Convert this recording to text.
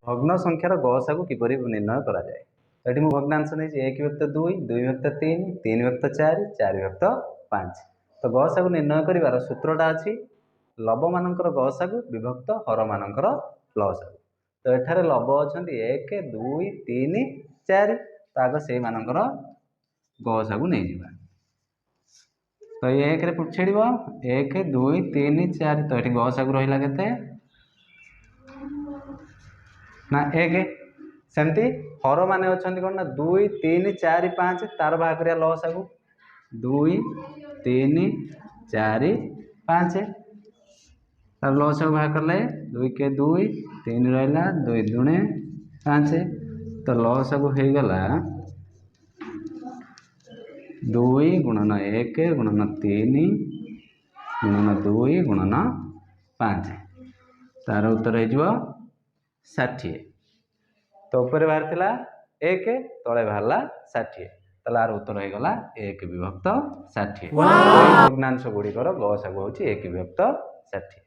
भग्न संख्यार गसागु किपरि निर्णय करा जाए। तो ये भग्नांश नहीं 1 विभक्त 2 2 विभक्त 3 3 विभक्त 4 4 विभक्त 5। तो गसागु निर्णय कर सूत्रटा अच्छी लब मानकर गसागु विभक्त हर मानकर लसागु। तो एठारे लब अच्छा 1 2 3 4 तो आग से मानकर गसागु नहीं जावा। तो ये 1 पुछेड़ 1 2 3 4 तो ये गसागु रहा के ना 1 सेमती हर माने अच्छा कौन ना 2 3 4 5 तार भाग करिया लसागु 2 3 4 5 तार लसागु भाग करले 2 के 2 3 रहा 2 दुणे 5 तो लसागु हो गला 2 गुणन 1 गुणन 3 गुणन 2 गुणन 5 तार उत्तर हो 60। तो ऊपर बाहर 1 तले बाहर 60 तार उत्तर हो गला 1 विभक्त 60। भग्नांश गुड़िकर गसागु होची 1 विभक्त 60।